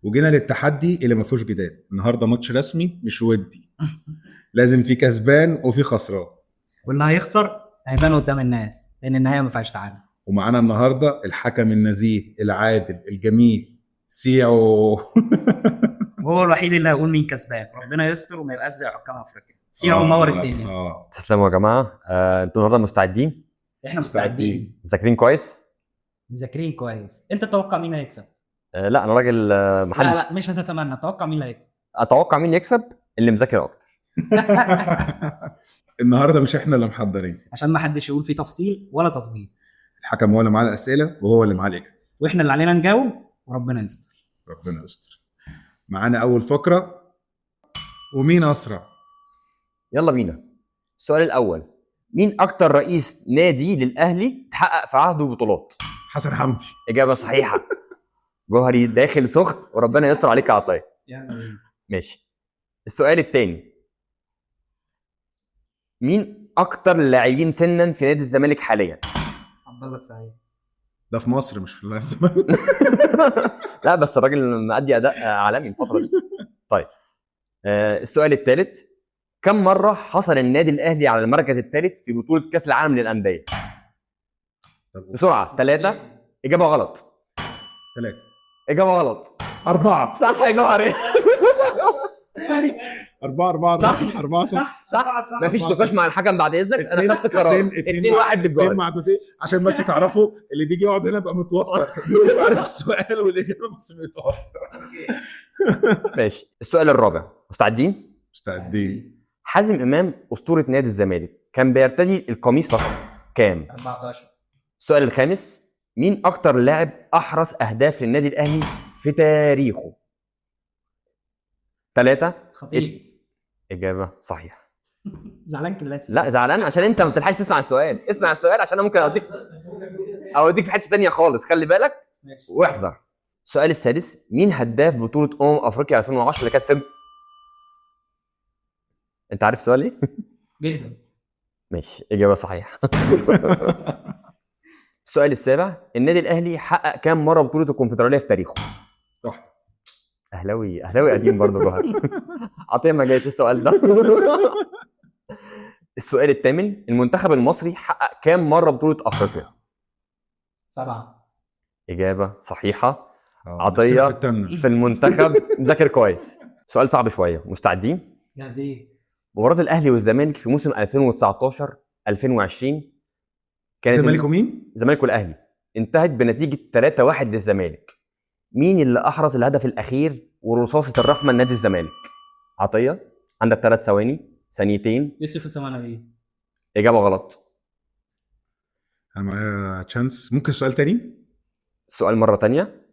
وجينا للتحدي اللي ما فيهوش جدال. النهارده ماتش رسمي مش ودي، لازم في كسبان وفي خسران، واللي هيخسر هيبان قدام الناس لان النهايه ما فيهاش تعادل. ومعانا النهارده الحكم النزيه العادل الجميل سيعو. وهو الوحيد اللي هيقول مين كسبان. ربنا يستر وما يبقاش زي حكام افريقيا. سيعو منور الدنيا. تسلموا يا جماعه. انتوا النهارده مستعدين؟ احنا مستعدين. مذاكرين كويس؟ مذاكرين كويس. انت تتوقع مين هيكسب؟ لا انا راجل محدش. لا مش هتتمنى، توقع مين اللي هيكسب. اتوقع مين يكسب؟ اللي مذاكر اكتر. النهارده مش احنا اللي محضرين عشان ما حدش يقول فيه تفصيل ولا تظبيط. الحكم هو اللي معاه الاسئله وهو اللي معاه الاجابه، واحنا اللي علينا نجاوب وربنا يستر. ربنا يستر. معانا اول فقره، ومين اسرع؟ يلا بينا. السؤال الاول، مين اكتر رئيس نادي للاهلي تحقق في عهده بطولات؟ حسن حمدي. اجابه صحيحه. جوهري داخل سخن وربنا يستر عليك يا عطيه. ماشي. السؤال الثاني، مين اكتر اللاعبين سنا في نادي الزمالك حاليا؟ عبد الله السعيد. ده في مصر مش في الزمالك. لا بس الراجل مأدي اداء عالمي الفتره دي. طيب السؤال الثالث، كم مره حصل النادي الاهلي على المركز الثالث في بطوله كاس العالم للانديه؟ بسرعه. 3. اجابه غلط. 3. اجابه غلط. 4. صح يا جوهري. 4 صح. 4 صح. مفيش نقاش مع الحكم بعد اذنك. انا خدت قرار 2-1 للجوهري. مع جوزيه عشان بس تعرفوا اللي بيجي يقعد هنا بقى متوتر، بيبقى عارف السؤال والاجابه بس متوتر. ماشي. السؤال الرابع، مستعدين؟ مستعدين. حازم امام اسطوره نادي الزمالك كان بيرتدي القميص رقم كام؟ 14. السؤال الخامس، مين اكتر لاعب احرز اهداف للنادي الاهلي في تاريخه؟ 3. خطيب. اجابه صحيحه. زعلان كلاسي. لا زعلان عشان انت ما بتلحقش تسمع السؤال. اسمع السؤال عشان انا ممكن اوديك في حته ثانيه خالص. خلي بالك واحذر. السؤال السادس، مين هداف بطوله افريقيا 2010 اللي كانت في انت عارف سؤال ايه؟ جدا. ماشي. اجابه صحيحه. السؤال السابع، النادي الاهلي حقق كام مره بطوله الكونفدراليه في تاريخه؟ واحده. اهلاوي قديم برضه جوهر. عطيه ما جايش السؤال ده. السؤال الثامن، المنتخب المصري حقق كام مره بطوله افريقيا؟ 7. اجابه صحيحه. عطيه في المنتخب مذاكر كويس. سؤال صعب شويه. مستعدين؟ جاهزين. مباراه الاهلي والزمالك في موسم 2019 2020 كانت الزمالك ومين؟ الزمالك والاهلي انتهت بنتيجه 3-1 للزمالك. مين اللي احرز الهدف الاخير ورصاصه الرحمه لنادي الزمالك؟ عطيه عندك 3 ثواني، ثانيتين. يوسف السمنوي. اجابه غلط. انا معايا تشانس. ممكن سؤال تاني؟ السؤال مره تانية.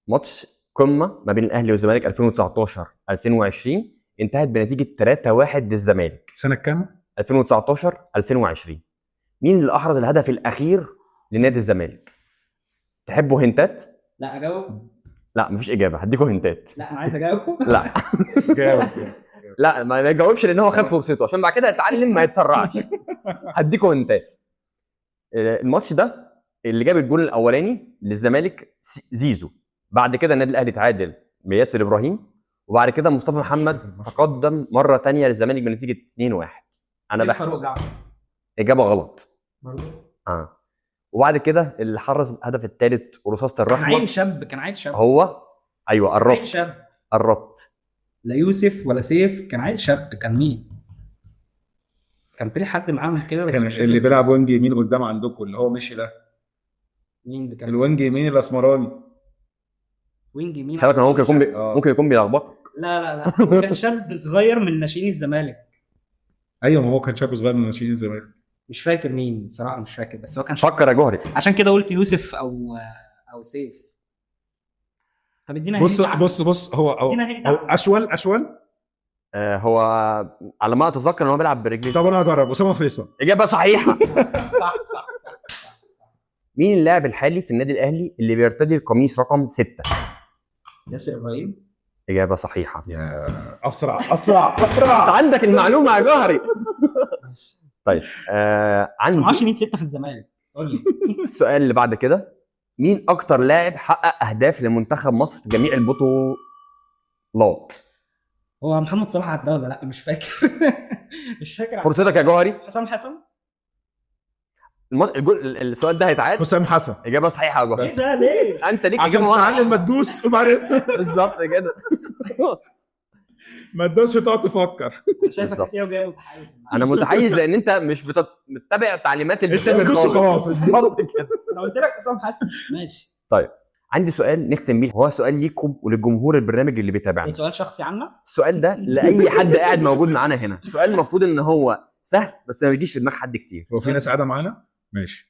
ماتش قمه ما بين الاهلي والزمالك 2019 2020 انتهت بنتيجه 3-1 للزمالك. سنه كام؟ 2019 2020. مين اللي احرز الهدف الاخير لنادي الزمالك؟ تحبوا هنتات؟ لا اجاوب. لا مفيش اجابه. هديكوا هنتات. لا انا عايز اجاوب. لا جاوب. لا ما يجاوبش لان هو خد فرصته عشان بعد كده يتعلم ما يتسرعش. هديكوا هنتات. الماتش ده اللي جاب الجول الاولاني للزمالك زيزو. بعد كده النادي الاهلي تعادل بياسر ابراهيم، وبعد كده مصطفى محمد تقدم مره ثانيه للزمالك بنتيجه 2-1. انا فاروق جعفر. اجابه غلط برضه. وبعد كده اللي حرز الهدف الثالث ورصاصه الرحمه كان عيل شاب. هو ايوه قربت. لا يوسف ولا سيف، كان عيل شاب. كان مين؟ كان في حد معاهم كده بس كان اللي بيلعب وينج يمين قدام عندكم اللي هو مشي ده. مين اللي كان الوينج يمين الاسمراني؟ وينج يمين. خلي بالك ممكن يكون بيلخبطك. لا هو كان شاب صغير من ناشئين الزمالك. ايوه ما هو كان شاب صغير من ناشئين الزمالك. مش فاكر مين صراحه، مش فاكر، بس هو كان فكر يا جوهري. عشان كده قلت يوسف او سيف. طب ادينا بص هو اشول هو على ما اتذكر ان هو بيلعب برجليه. طب انا هجرب. اسامه فيصل. اجابه صحيحه. صح. مين اللاعب الحالي في النادي الاهلي اللي بيرتدي القميص رقم 6؟ ياسر ابراهيم. اجابه صحيحه. يا اسرع انت عندك المعلومه يا جوهري. طيب ما عندي اعرفش مين 6 في الزمالك، قول لي. السؤال اللي بعد كده، مين اكتر لاعب حقق اهداف لمنتخب مصر في جميع البطولات؟ هو محمد صلاح عدى ولا لا؟ مش فاكر. مش فاكر. فرصتك يا جوهري. حسام حسن. السؤال ده هيتعاد. حسام حسن. اجابه صحيحه يا جوهري. ايه ده ليه؟ انت ليك عشان اجابه واحده تتعلم ما تدوس وبعدين بالظبط كده. ما تدوسش تقعد تفكر. شايفك بالظبط. كتير وجاي متحيز. انا متحيز لان انت مش بتتبع تعليمات انت البرنامج بتدوس خالص. وخلاص. بالظبط كده. انا قلت لك حسام حسن. ماشي. طيب عندي سؤال نختم بيه، هو سؤال ليكم وللجمهور البرنامج اللي ده بيتابعنا. سؤال شخصي عنا. السؤال ده لاي حد قاعد موجود معانا هنا، سؤال المفروض ان هو سهل بس ما بيجيش في دماغ حد كتير. هو في ناس قاعده معانا؟ ماشي.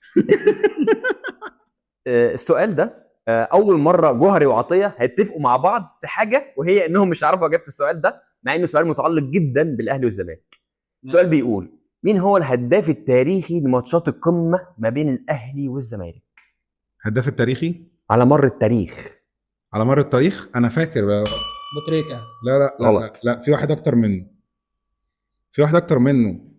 السؤال ده اول مره جوهري وعطيه هيتفقوا مع بعض في حاجه، وهي انهم مش عارفوا اجابه السؤال ده، مع انه سؤال متعلق جدا بالاهلي والزمالك. السؤال بيقول مين هو الهداف التاريخي لماتشات القمه ما بين الاهلي والزمالك هداف التاريخي على مر التاريخ؟ على مر التاريخ انا فاكر بقى. بوتريكا. لا غلط. لا في واحد اكتر منه. في واحد اكتر منه.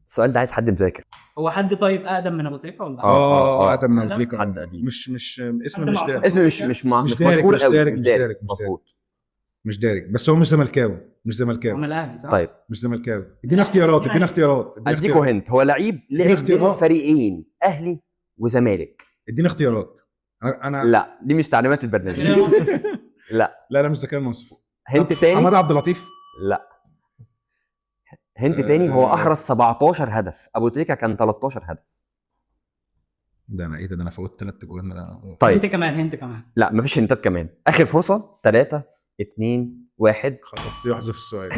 السؤال ده عايز حد مذاكر. هو حد طيب اقدم من ابو تريكه ولا؟ ادم من ابو حد قديم. مش اسم حد مش معصب. دارج. اسم مش مشهور قوي. مش دارج. مظبوط. مش دارج بس هو مش زملكاوي. مش هو من زملكاوي. الاهلي صح؟ طيب مش زملكاوي. ادينا اختيارات. ادينا اختيارات. اديكوا هنت، هو لعيب لعب بين اختيارات. فريقين اهلي وزمالك. ادينا اختيارات. انا لا دي مش تعليمات البرنامج. لا لا مش زكريا المنصف. هنت تاني. حماد عبد اللطيف. لا هنت تاني، هو احرز 17 هدف، ابو تريكه كان 13 هدف. ده انا ايه ده انا فوت 3 جوان. طيب انت كمان انت كمان. لا مفيش هنتات كمان. اخر فرصه. 3 2 1. خلاص يحذف السؤال.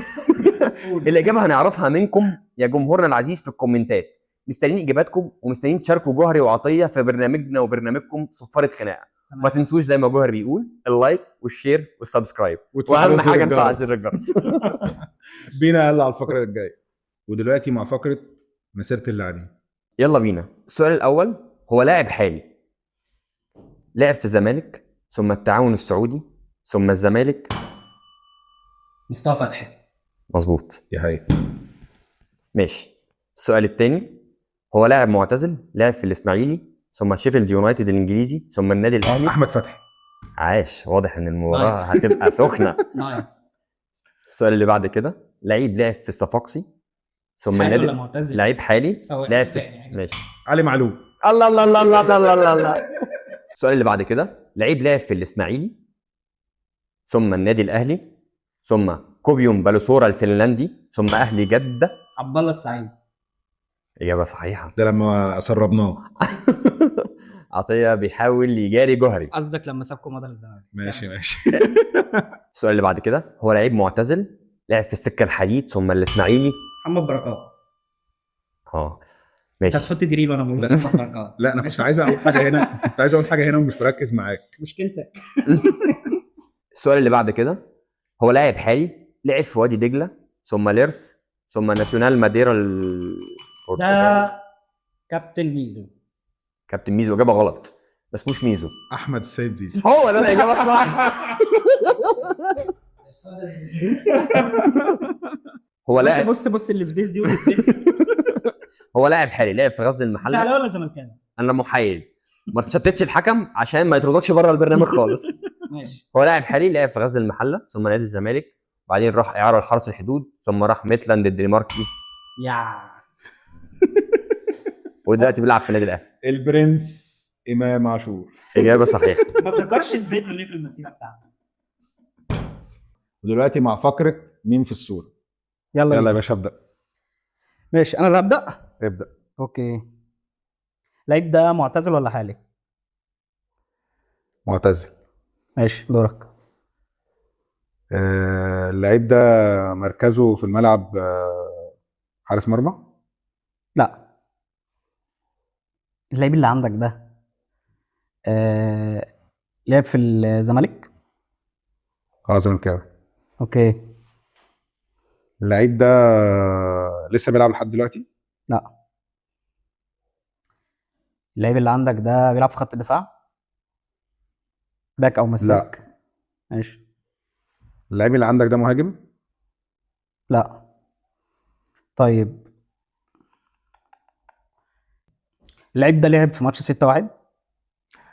الاجابه هنعرفها منكم يا جمهورنا العزيز في الكومنتات. مستنيين اجاباتكم ومستنيين تشاركوا جوهري وعطيه في برنامجنا وبرنامجكم صفاره خناقه. ما تنسوش زي ما جوهر بيقول اللايك والشير والسبسكرايب، واهم حاجه نفعل زر الجرس. بينا يلا على الفقره الجايه. ودلوقتي مع فقره مسيره اللاعبين. يلا بينا. السؤال الاول، هو لاعب حالي لعب في الزمالك ثم التعاون السعودي ثم الزمالك. مصطفى فتحي. مظبوط. دي حقيقة. ماشي. السؤال الثاني، هو لاعب معتزل لعب في الاسماعيلي ثم شيفيلد يونايتد الانجليزي ثم النادي الاهلي. احمد فتحي. عاش، واضح ان المباراه هتبقى سخنه. نايس. السؤال اللي بعد كده، لعيب لعب في الصفاقسي ثم حالي النادي. ولا معتزل؟ لعيب حالي سواء. لعب في يعني. ماشي. علي معلول. الله الله الله الله الله الله الله. السؤال اللي بعد كده، لعيب لعب في الاسماعيلي ثم النادي الاهلي ثم كوبيوم بالوسورا الفنلندي ثم اهلي جده. عبد الله السعيد. اجابه صحيحه. ده لما سربناه. عطيه بيحاول يجاري جوهري. قصدك لما سابكم مدى الزمالك. ماشي. السؤال اللي بعد كده، هو لعيب معتزل لعب في السكه الحديد ثم الاسماعيلي. محمد بركات. اه انت ماشي. هتحط دريب انا بقول محمد بركات. لا انا كنت عايز اقول حاجه هنا. كنت عايز اقول حاجه هنا ومش مركز معاك. مشكلتك. السؤال اللي بعد كده، هو لاعب حالي لعب في وادي دجله ثم ليرس ثم ناسيونال ماديرا ده كابتن ميزو. كابتن ميزو. اجابه غلط، بس مش ميزو. احمد السيد زيزو. هو ده الاجابه الصح. هو لاعب بص السبيس دي والسبيس. هو لاعب حالي لعب في غزل انت المحله. اهلاوي ولا زملكاوي؟ انا محايد، ما تشتتش الحكم عشان ما يطردكش بره البرنامج خالص. ماشي. هو لاعب حالي لعب في غزل المحله ثم نادي الزمالك، بعدين راح اعاره لحرس الحدود ثم راح ميتلاند الدنماركي يا ودلوقتي بيلعب في النادي الاهلي. البرنس امام عاشور. اجابه صحيحه. ما تذكرش الفيديو اللي في المسيره بتاعته. ودلوقتي مع فقره مين في الصوره. يلا يلا يا باشا ابدا. ماشي انا اللي ابدا. ابدا. اوكي. اللعيب ده معتزل ولا حالي؟ معتزل. ماشي دورك. اللعيب ده مركزه في الملعب حارس مرمى. لا. اللعيب اللي عندك ده لعب في الزمالك. زملكاوي. اوكي. اللعيب ده لسه بيلعب لحد دلوقتي. لا. اللعيب اللي عندك ده بيلعب في خط الدفاع، باك او مساك. لا. ماشي. اللعيب اللي عندك ده مهاجم؟ لا. طيب اللعيب ده لعب في ماتش 6-1.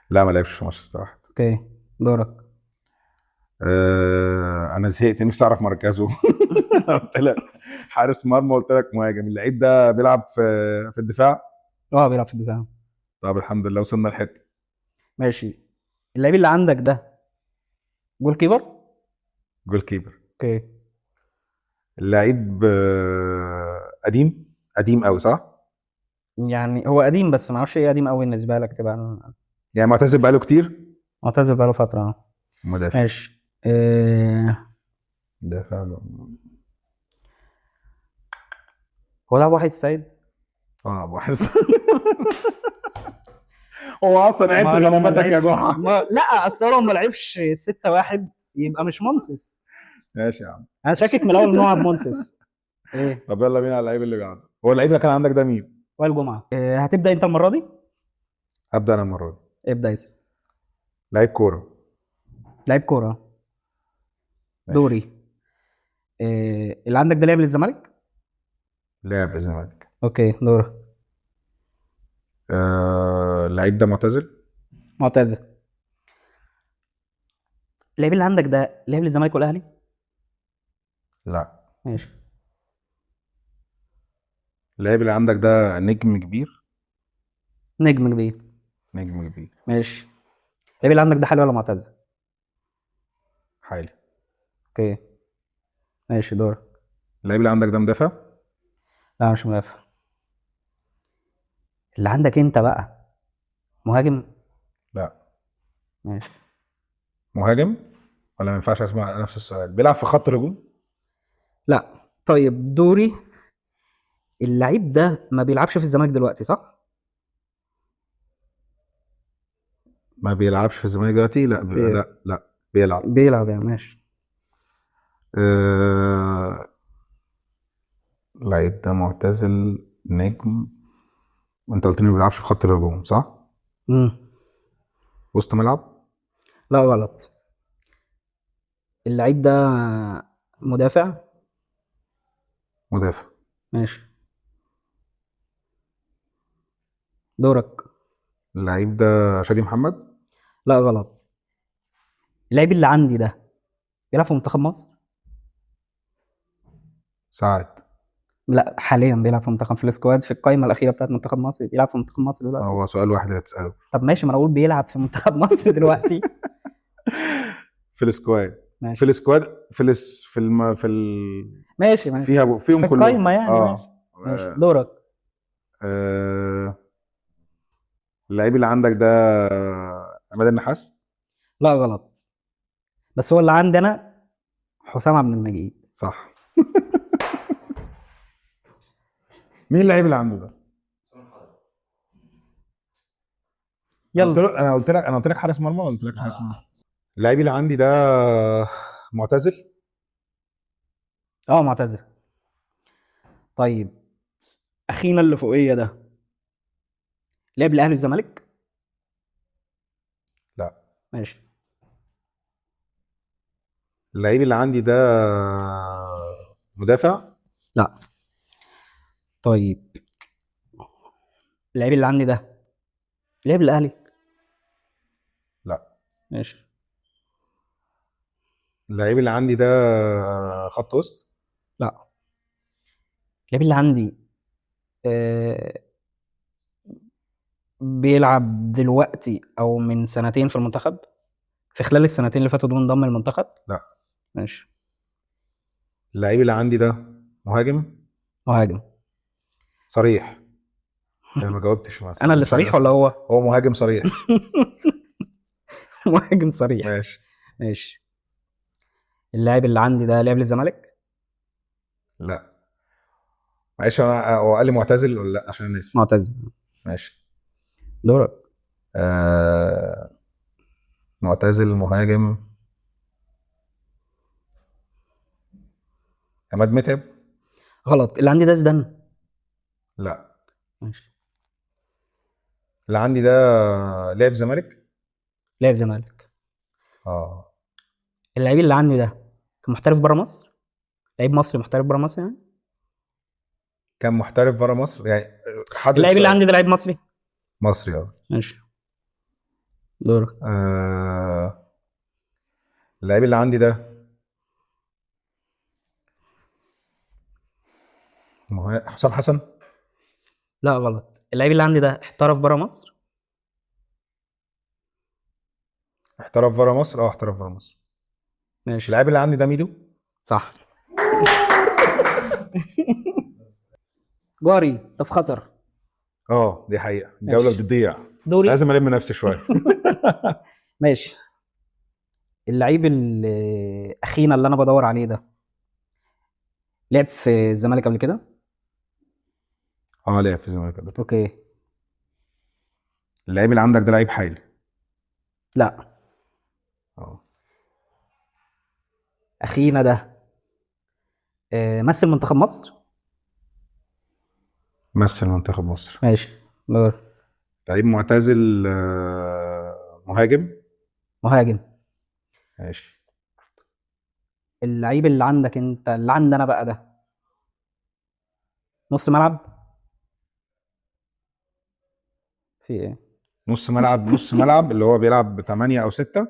لا، ما لعبش في ماتش 6-1. اوكي دورك. انا زهقت، نفسي اعرف مركزه. قلت لك حارس مرمى، قلت لك مهاجم. اللعيب ده بيلعب في الدفاع؟ اه بيلعب في الدفاع. طب الحمد لله وصلنا الحته. ماشي. اللعيب اللي عندك ده جول كيبر. جول كيبر. اوكي. اللعيب قديم قديم قوي صح؟ يعني هو قديم بس ما اعرفش ايه قديم قوي بالنسبه لك تبقى. يعني معتزل بقاله كتير. معتزل بقاله فتره مدافع. ماشي مدافع. هو ده ابو وحيد السيد. ابو حسن. هو اصلا عد غنماتك يا جحا. لا اصل هو ما لعبش 6-1 يبقى مش منصف. ماشي يا عم. انا شاكك من الاول ان هو عبد منصف. ايه. طب يلا بينا على اللعيب اللي بعده. هو اللعيب اللي كان عندك ده مين؟ وائل جمعه. هتبدا انت المره دي. هبدا انا المره دي. ابدا يا سيدي. لعيب كوره. لعيب كوره. ماشي. دوري. اللي عندك ده لعب للزمالك. لاعب للزمالك. اوكي دورك. اللعيب ده معتزل. معتزل. اللعيب اللي عندك ده لعب للزمالك والاهلي. لا. ماشي. اللعيب اللي عندك ده نجم كبير. نجم كبير. نجم كبير. ماشي. اللعيب اللي عندك ده حالي ولا معتزل. حالي. اوكي ماشي دورك. اللعيب اللي عندك ده مدافع. لا مش مدافع. اللي عندك انت بقى مهاجم. لا. ماشي. مهاجم ولا ما ينفعش اسمع نفس السؤال؟ بيلعب في خط الهجوم. لا. طيب دوري. اللعيب ده ما بيلعبش في الزمالك دلوقتي صح؟ ما بيلعبش في الزمالك دلوقتي. لا لا لا بيلعب. بيلعب يعني ماشي. اللعيب ده معتزل نجم. وانت قلت لي ما بيلعبش في خط الهجوم صح؟ امم وسط ملعب. لا غلط. اللعيب ده مدافع. مدافع. ماشي دورك. اللعيب ده شادي محمد. لا غلط. اللعيب اللي عندي ده بيلعب في منتخب مصر. ساعد. لا حاليا بيلعب في منتخب في السكواد في القائمه الاخيره بتاعت منتخب مصر بيلعب في منتخب مصر دلوقتي. هو سؤال واحد اللي تسأله. طب ماشي ما انا اقول بيلعب في منتخب مصر دلوقتي. في السكواد. ماشي. في السكواد ماشي ماشي. فيهم في كلهم. القايمه يعني ماشي دورك. آه، اللعيب اللي عندك ده عماد النحاس. لا غلط. بس هو اللي عندي انا حسام عبد المجيد. صح. مين اللعيب اللي عنده ده؟ يلا. انا قلت لك حارس مرمى ولا قلت لك حارس مرمى؟ اللعيب اللي عندي ده معتزل. معتذر. طيب اخينا اللي فوقيه ده لعب الاهلي والزمالك. لا. ماشي. اللعيب اللي عندي ده مدافع. لا. طيب اللعيب اللي عندي ده لعب الاهلي. لا. ماشي. اللعيب اللي عندي ده خط وسط. لا. اللعيب اللي عندي آه بيلعب دلوقتي او من سنتين في المنتخب في خلال السنتين اللي فاتوا دول انضم المنتخب. لا. ماشي. اللعيب اللي عندي ده مهاجم مهاجم. صريح. انا ما جاوبتش مثلا. انا اللي صريح ولا هو؟ هو مهاجم صريح. مهاجم صريح. ماشي. ماشي. اللاعب اللي عندي ده لعب للزمالك. لا. معلش هو قال لي معتزل ولا لا عشان نسي. معتزل. ماشي. دورك. معتزل مهاجم. عماد متعب. غلط. اللي عندي ده زيدان. لا. ماشي. اللي عندي ده لعب زمالك. لعب زمالك. اه. اللعيب اللي عندي ده كان محترف بره مصر؟ لعيب مصري محترف بره مصر يعني؟ كان محترف بره مصر يعني. حد اللعيب اللي السؤال. عندي ده لعيب مصري؟ مصري اه. ماشي دورك. اللعيب اللي عندي ده حسام حسن. لا غلط. اللعيب اللي عندي ده احترف بره مصر؟ احترف بره مصر، اه احترف بره مصر. ماشي اللعيب اللي عندي ده ميدو. صح. جاري انت في خطر. اه دي حقيقه، الجوله ماشي. بتضيع. دوري. لازم الم نفسي شويه. ماشي. اللعيب اللي اخينا اللي انا بدور عليه ده لعب في الزمالك قبل كده؟ اه لعب في الزمالك قبل كده. اوكي. اللعيب اللي عندك ده لعيب حالي. لا. اه. اخينا ده مثل منتخب مصر؟ مثل منتخب مصر. ماشي دور. لعيب معتزل، مهاجم. مهاجم. ماشي. اللعيب اللي عندك انت اللي عندنا بقى ده نص ملعب؟ في ايه؟ نص ملعب، نص ملعب اللي هو بيلعب ب8 او 6،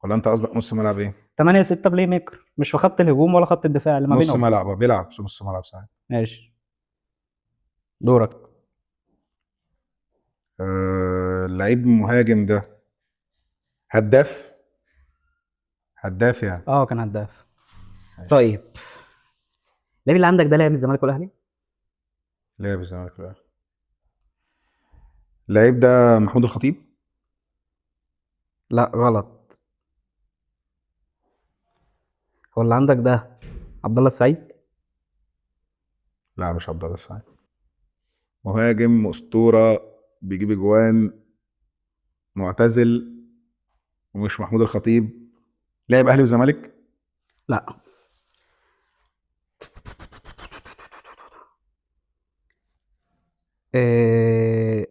ولا انت قصدك نص ملعب ايه؟ 8 6 بلاي ميكر، مش في خط الهجوم ولا خط الدفاع اللي ما نص بينهم. ملعب، بيلعب في نص ملعب ساعات. ماشي دورك. اللعيب مهاجم ده هداف. هداف يعني. اه كان هداف. ماشي. طيب اللعيب اللي عندك ده لعب الزمالك والاهلي؟ لعب الزمالك بقى. اللعيب ده محمود الخطيب. لا غلط. هو اللي عندك ده عبد الله السعيد؟ لا مش عبد الله السعيد. مهاجم اسطوره، بيجيب اجوان، معتزل، ومش محمود الخطيب. لعب اهلي وزمالك. لا. آه...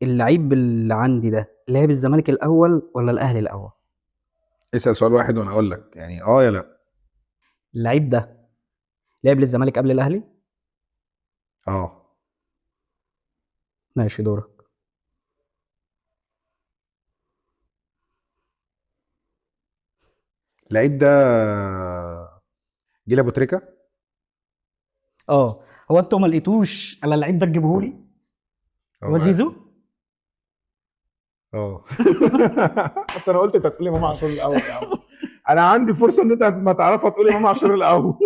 اللعيب اللي عندي ده لعب الزمالك الاول ولا الاهلي الاول؟ اسال سؤال واحد وانا اقول لك يعني اه يا لا. اللعيب ده لعب للزمالك قبل الاهلي؟ اه. ماشي دورك. اللعيب ده جيل ابو تريكه. اه هو انتوا ما لقيتوش الا اللعيب ده تجيبهولي؟ هو زيزو؟ اه. بس انا قلت انت هتقول لي امام عاشور الاول يا عم. انا عندي فرصه ان انت ما تعرفها تقول لي امام عاشور الاول.